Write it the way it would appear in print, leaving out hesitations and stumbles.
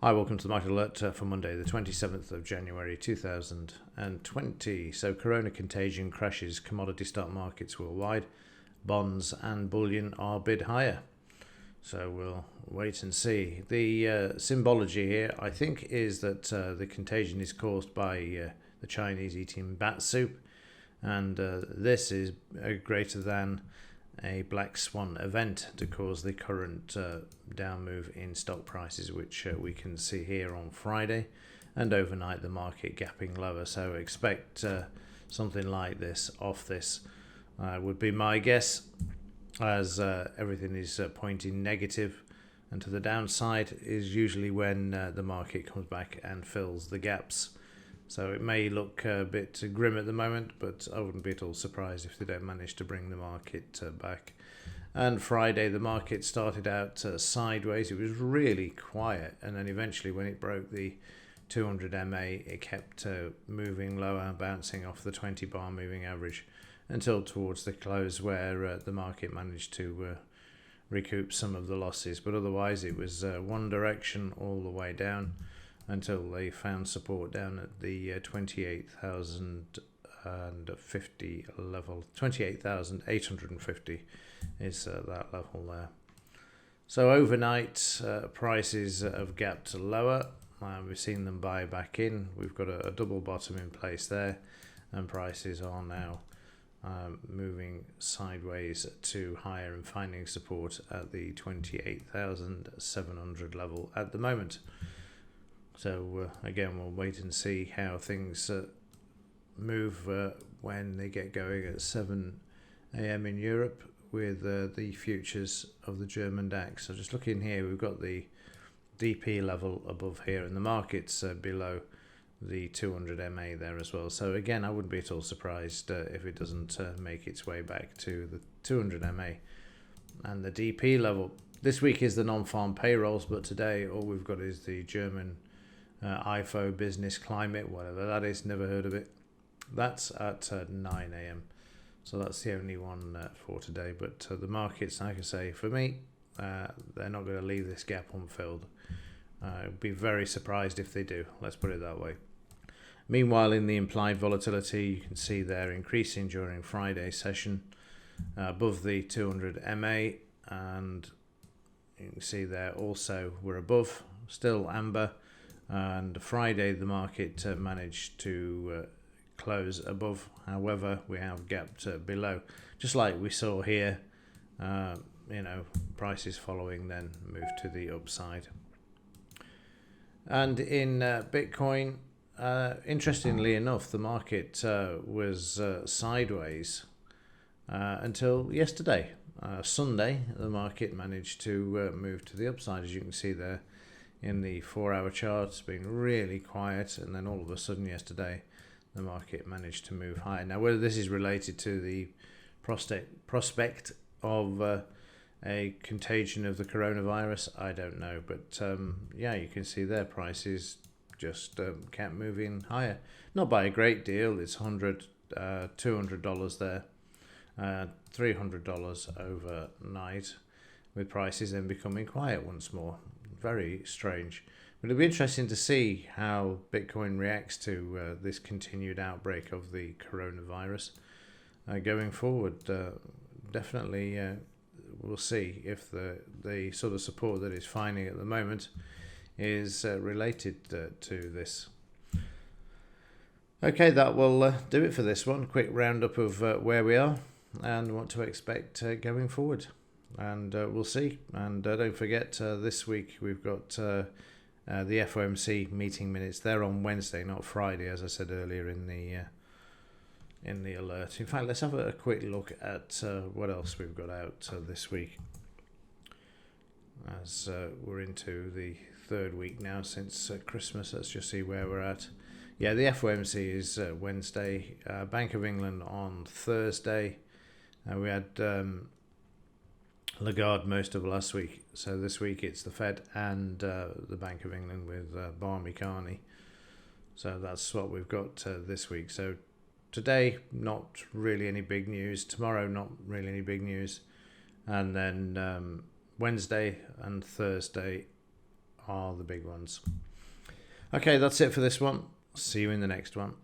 Hi, welcome to the Market Alert for Monday, the 27th of January 2020. So, corona contagion crashes commodity stock markets worldwide. Bonds and bullion are bid higher. So, we'll wait and see. The symbology here, I think, is that the contagion is caused by the Chinese eating bat soup. And this is greater than a black swan event to cause the current down move in stock prices, which we can see here on Friday, and overnight the market gapping lower. So expect something like this off this would be my guess, as everything is pointing negative, and to the downside is usually when the market comes back and fills the gaps. So it may look a bit grim at the moment, but I wouldn't be at all surprised if they don't manage to bring the market back. And Friday, the market started out sideways. It was really quiet, and then eventually when it broke the 200 MA, it kept moving lower, bouncing off the 20 bar moving average until towards the close, where the market managed to recoup some of the losses. But otherwise, it was one direction all the way down, until they found support down at the 28,050 level. 28,850 is that level there. So overnight, prices have gapped lower. We've seen them buy back in. We've got a double bottom in place there, and prices are now moving sideways to higher and finding support at the 28,700 level at the moment. So again, we'll wait and see how things move when they get going at 7 a.m. in Europe with the futures of the German DAX. So just looking here, we've got the DP level above here, and the market's below the 200 MA there as well. So again, I wouldn't be at all surprised if it doesn't make its way back to the 200 MA and the DP level. This week is the non-farm payrolls, but today all we've got is the German IFO business climate, whatever that is, never heard of it. That's at 9 a.m. So that's the only one for today. But the markets, like I say, for me, they're not going to leave this gap unfilled. I'd be very surprised if they do. Let's put it that way. Meanwhile, in the implied volatility, you can see they're increasing during Friday's session above the 200 MA, and you can see there also we're above, still amber. And Friday, the market managed to close above. However, we have gapped below, just like we saw here. Prices following then move to the upside. And in Bitcoin, interestingly enough, the market was sideways until yesterday. Sunday, the market managed to move to the upside, as you can see there. In the 4-hour chart, it's been really quiet, and then all of a sudden yesterday the market managed to move higher. Now, whether this is related to the prospect of a contagion of the coronavirus, I don't know, but you can see their prices just kept moving higher. Not by a great deal. It's $100, $200 there, $300 overnight, with prices then becoming quiet once more. Very strange. But it'll be interesting to see how Bitcoin reacts to this continued outbreak of the coronavirus going forward. Definitely we'll see if the sort of support that it's finding at the moment is related to this. Okay, that will do it for this one. Quick roundup of where we are and what to expect going forward. And we'll see. And don't forget, this week we've got the FOMC meeting minutes. They're on Wednesday, not Friday, as I said earlier in the alert. In fact, let's have a quick look at what else we've got out this week, as we're into the third week now since Christmas. Let's just see where we're at. Yeah, the FOMC is Wednesday. Bank of England on Thursday. We had Lagarde most of last week, so this week it's the Fed and the Bank of England with Barmy Carney. So that's what we've got this week. So today, not really any big news. Tomorrow, not really any big news. And then Wednesday and Thursday are the big ones. Okay, that's it for this one. See you in the next one.